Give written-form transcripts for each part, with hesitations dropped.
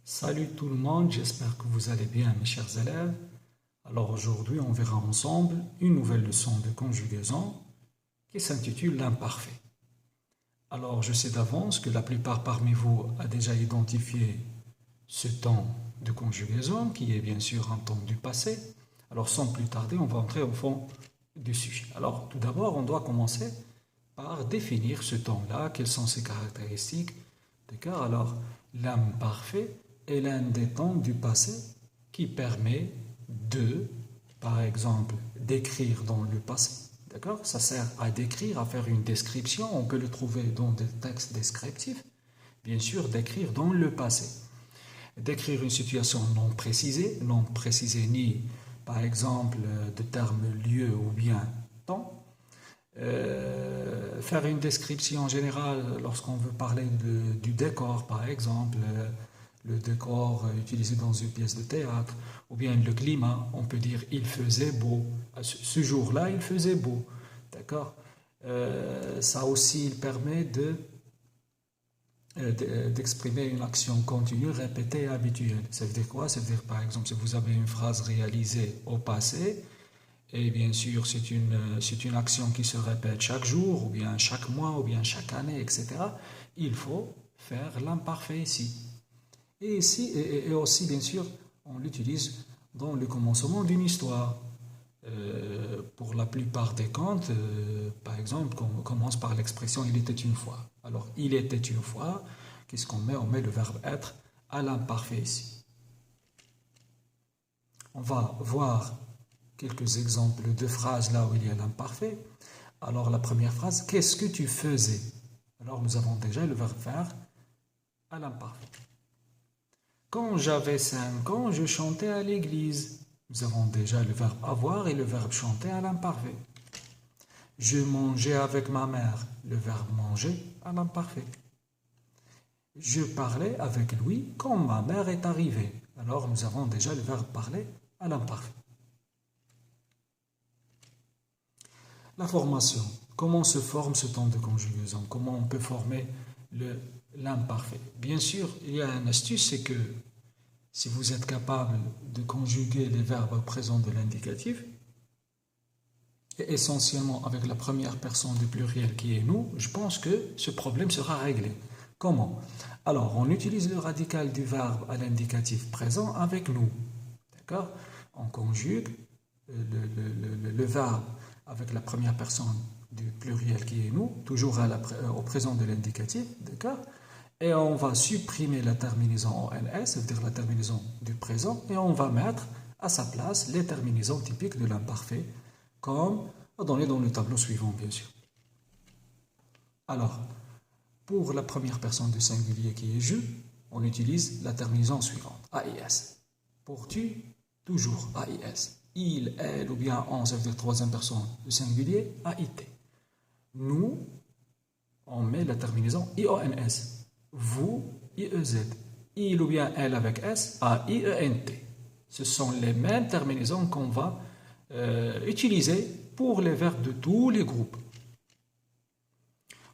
Salut tout le monde, j'espère que vous allez bien mes chers élèves. Alors aujourd'hui on verra ensemble une nouvelle leçon de conjugaison qui s'intitule l'imparfait. Alors je sais d'avance que la plupart parmi vous a déjà identifié ce temps de conjugaison qui est bien sûr un temps du passé. Alors sans plus tarder on va entrer au fond du sujet. Alors tout d'abord on doit commencer par définir ce temps-là, quelles sont ses caractéristiques. D'accord? Alors l'imparfait est l'un des temps du passé qui permet de, par exemple, d'écrire dans le passé. D'accord? Ça sert à décrire, à faire une description. On peut le trouver dans des textes descriptifs. Bien sûr, d'écrire dans le passé. D'écrire une situation non précisée ni, par exemple, de termes lieu ou bien temps. Faire une description générale lorsqu'on veut parler du décor, par exemple, le décor utilisé dans une pièce de théâtre, ou bien le climat, on peut dire il faisait beau. Ce jour-là, il faisait beau. D'accord? Ça aussi, il permet d'exprimer une action continue, répétée et habituelle. Ça veut dire quoi? Ça veut dire, par exemple, si vous avez une phrase réalisée au passé, et bien sûr, c'est une action qui se répète chaque jour, ou bien chaque mois, ou bien chaque année, etc. Il faut faire l'imparfait ici. Et ici, et aussi, bien sûr, on l'utilise dans le commencement d'une histoire. Pour la plupart des contes, par exemple, on commence par l'expression « il était une fois ». Alors, il était une fois, qu'est-ce qu'on met? On met le verbe être à l'imparfait ici. On va voir quelques exemples de phrases là où il y a l'imparfait. Alors, la première phrase, qu'est-ce que tu faisais? Alors, nous avons déjà le verbe faire à l'imparfait. Quand j'avais 5 ans, je chantais à l'église. Nous avons déjà le verbe avoir et le verbe chanter à l'imparfait. Je mangeais avec ma mère, le verbe manger à l'imparfait. Je parlais avec Louis quand ma mère est arrivée. Alors nous avons déjà le verbe parler à l'imparfait. La formation. Comment se forme ce temps de conjugaison? Comment on peut former l'imparfait? Bien sûr, il y a une astuce, c'est que si vous êtes capable de conjuguer les verbes au présent de l'indicatif, et essentiellement avec la première personne du pluriel qui est nous, je pense que ce problème sera réglé. Comment? Alors, on utilise le radical du verbe à l'indicatif présent avec nous. D'accord? On conjugue le verbe avec la première personne du pluriel qui est nous, toujours au présent de l'indicatif. D'accord? Et on va supprimer la terminaison ONS, ça veut dire la terminaison du présent, et on va mettre à sa place les terminaisons typiques de l'imparfait, comme donné dans le tableau suivant, bien sûr. Alors, pour la première personne du singulier qui est je, on utilise la terminaison suivante, AIS. Pour tu, toujours AIS. Il, elle ou bien on, ça veut dire troisième personne du singulier, AIT. Nous, on met la terminaison IONS. Vous, IEZ. Il ou bien elle avec S, AIENT. Ce sont les mêmes terminaisons qu'on va utiliser pour les verbes de tous les groupes.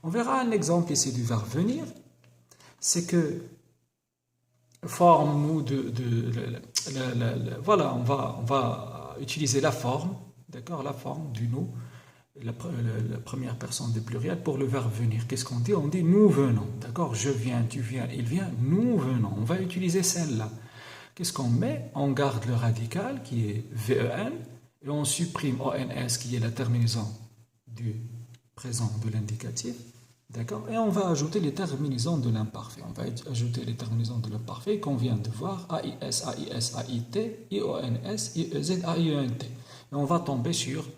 On verra un exemple ici du verbe venir. C'est que forme voilà, on va utiliser la forme, d'accord, la forme du nous, la première personne du pluriel pour le verbe venir. Qu'est-ce qu'on dit? On dit nous venons, d'accord? Je viens, tu viens, il vient, nous venons. On va utiliser celle-là. Qu'est-ce qu'on met? On garde le radical qui est VEN et on supprime ONS qui est la terminaison du présent de l'indicatif. D'accord? Et on va ajouter les terminaisons de l'imparfait. On va ajouter les terminaisons de l'imparfait qu'on vient de voir, AIS, AIS, AIT, IONS, IEZ, AIENT. Et on va tomber sur,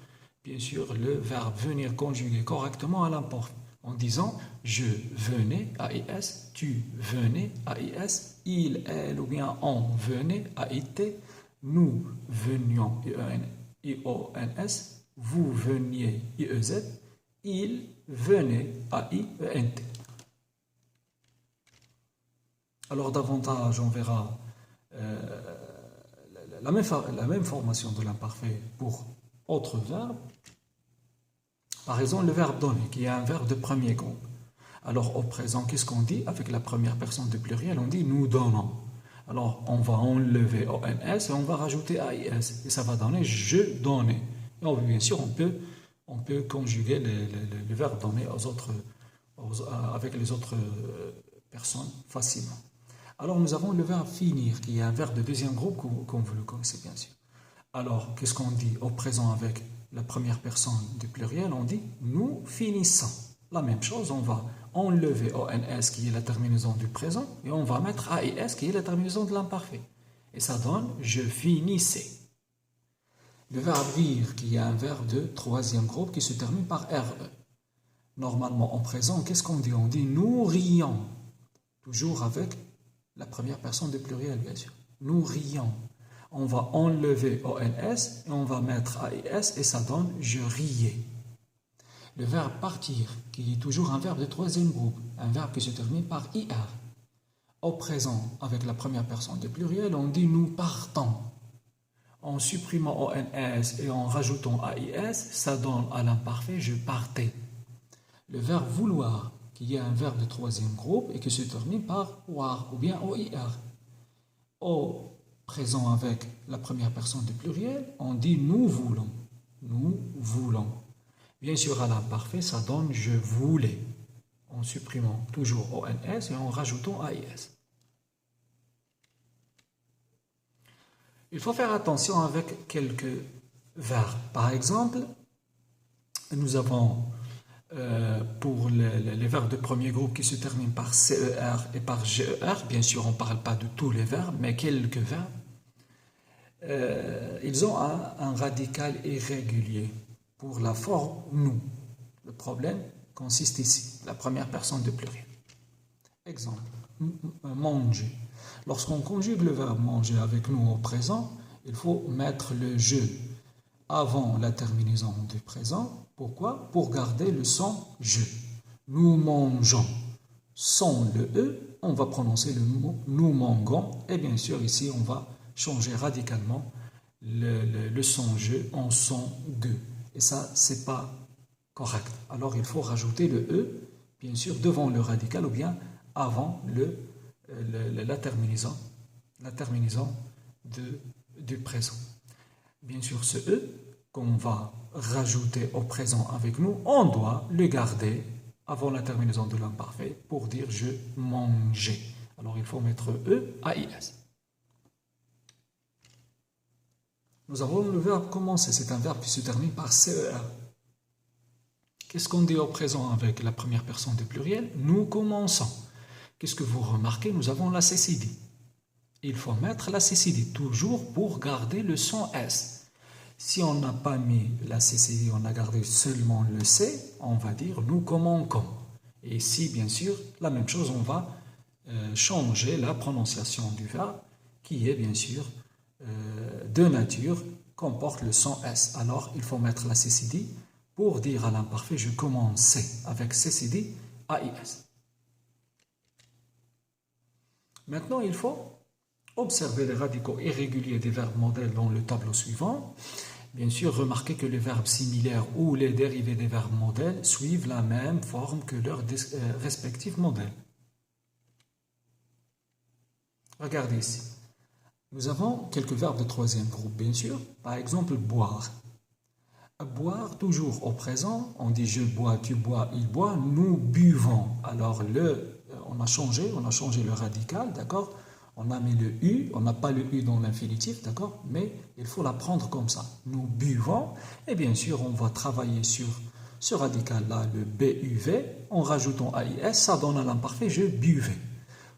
bien sûr, le verbe venir conjugué correctement à l'imparfait. En disant, je venais, AIS, tu venais, AIS, il, elle ou bien on venait, AIT, nous venions, IONS, vous veniez, IEZ, il venait, AIENT. Alors davantage, on verra la même formation de l'imparfait pour autres verbes. Par exemple, le verbe donner, qui est un verbe de premier groupe. Alors au présent, qu'est-ce qu'on dit? Avec la première personne du pluriel, on dit nous donnons. Alors, on va enlever ONS et on va rajouter AIS. Et ça va donner je donnais. Et bien sûr, on peut conjuguer les verbes donnés avec les autres personnes facilement. Alors, nous avons le verbe finir, qui est un verbe de deuxième groupe, comme vous le connaissez bien sûr. Alors, qu'est-ce qu'on dit au présent avec la première personne du pluriel? On dit nous finissons. La même chose, on va enlever ONS qui est la terminaison du présent et on va mettre AIS qui est la terminaison de l'imparfait. Et ça donne je finissais. Le verbe rire qui est un verbe de troisième groupe qui se termine par RE. Normalement en présent, qu'est-ce qu'on dit? On dit nous rions. Toujours avec la première personne du pluriel bien sûr. Nous rions. On va enlever ONS et on va mettre AIS et ça donne je riais. Le verbe partir, qui est toujours un verbe de troisième groupe, un verbe qui se termine par IR. Au présent, avec la première personne du pluriel, on dit nous partons. En supprimant ONS et en rajoutant AIS, ça donne à l'imparfait je partais. Le verbe vouloir, qui est un verbe de troisième groupe et qui se termine par OIR ou bien OIR. Au présent, avec la première personne du pluriel, on dit nous voulons. Nous voulons. Bien sûr, à l'imparfait, ça donne je voulais, en supprimant toujours ONS et en rajoutant AIS. Il faut faire attention avec quelques verbes. Par exemple, nous avons pour les verbes de premier groupe qui se terminent par CER et par GER, bien sûr, on ne parle pas de tous les verbes, mais quelques verbes, ils ont un radical irrégulier. Pour la forme nous. Le problème consiste ici, la première personne du pluriel. Exemple, manger. Lorsqu'on conjugue le verbe manger avec nous au présent, il faut mettre le je avant la terminaison du présent. Pourquoi? Pour garder le son je. Nous mangeons. Sans le e, on va prononcer le mot nous mangeons. Et bien sûr, ici, on va changer radicalement le son je en son ge. Et ça, ce n'est pas correct. Alors, il faut rajouter le E, bien sûr, devant le radical ou bien avant la terminaison du présent. Bien sûr, ce E qu'on va rajouter au présent avec nous, on doit le garder avant la terminaison de l'imparfait pour dire je mangeais. Alors, il faut mettre E, AIS. Nous avons le verbe commencer, c'est un verbe qui se termine par CER. Qu'est-ce qu'on dit au présent avec la première personne du pluriel? Nous commençons. Qu'est-ce que vous remarquez? Nous avons la CCD. Il faut mettre la CCD toujours pour garder le son S. Si on n'a pas mis la CCD, on a gardé seulement le C, on va dire nous commençons. Et ici, bien sûr, la même chose, on va changer la prononciation du verbe qui est bien sûr de nature comporte le son S. Alors, il faut mettre la CCD pour dire à l'imparfait je commençais avec CCD AIS. Maintenant, il faut observer les radicaux irréguliers des verbes modèles dans le tableau suivant. Bien sûr, remarquez que les verbes similaires ou les dérivés des verbes modèles suivent la même forme que leurs respectifs modèles. Regardez ici. Nous avons quelques verbes de troisième groupe, bien sûr. Par exemple, boire. Boire, toujours au présent, on dit je bois, tu bois, il boit, nous buvons. Alors, on a changé le radical, d'accord? On a mis le U, on n'a pas le U dans l'infinitif, d'accord? Mais il faut l'apprendre comme ça. Nous buvons, et bien sûr, on va travailler sur ce radical-là, le BUV, en rajoutant AIS, ça donne à l'imparfait je buvais.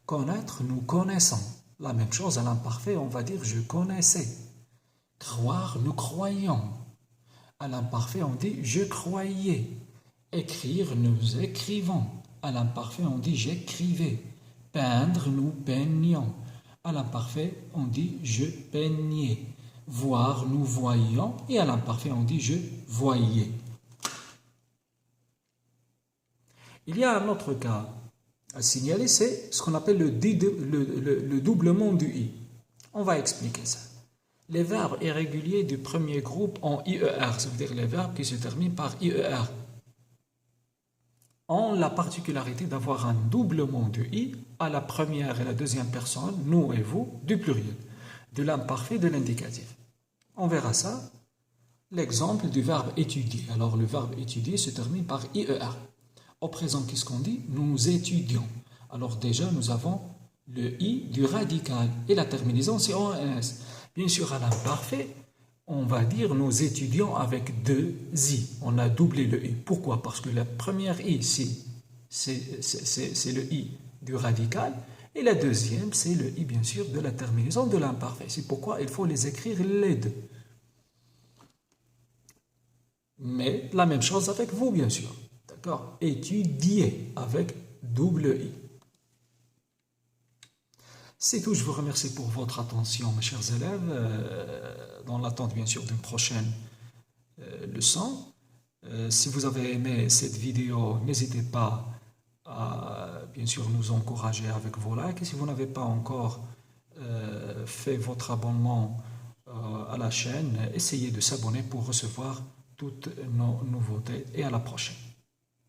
Connaître, nous connaissons. La même chose à l'imparfait, on va dire je connaissais. Croire, nous croyons. À l'imparfait, on dit je croyais. Écrire, nous écrivons. À l'imparfait, on dit j'écrivais. Peindre, nous peignions. À l'imparfait, on dit je peignais. Voir, nous voyions. Et à l'imparfait, on dit je voyais. Il y a un autre cas à signaler, c'est ce qu'on appelle le doublement du I. On va expliquer ça. Les verbes irréguliers du premier groupe en IER, ça veut dire les verbes qui se terminent par IER, ont la particularité d'avoir un doublement du I à la première et la deuxième personne, nous et vous, du pluriel, de l'imparfait, de l'indicatif. On verra ça. L'exemple du verbe étudier. Alors, le verbe étudier se termine par IER. Au présent, qu'est-ce qu'on dit? Nous étudions. Alors, déjà, nous avons le I du radical et la terminaison, c'est ONS. Bien sûr, à l'imparfait, on va dire nous étudions avec deux I. On a doublé le I. Pourquoi? Parce que la première I, c'est le I du radical. Et la deuxième, c'est le I, bien sûr, de la terminaison de l'imparfait. C'est pourquoi il faut les écrire les deux. Mais la même chose avec vous, bien sûr. D'accord? Étudier avec double I. C'est tout. Je vous remercie pour votre attention, mes chers élèves, dans l'attente, bien sûr, d'une prochaine leçon. Si vous avez aimé cette vidéo, n'hésitez pas à, bien sûr, nous encourager avec vos likes. Et si vous n'avez pas encore fait votre abonnement à la chaîne, essayez de s'abonner pour recevoir toutes nos nouveautés. Et à la prochaine.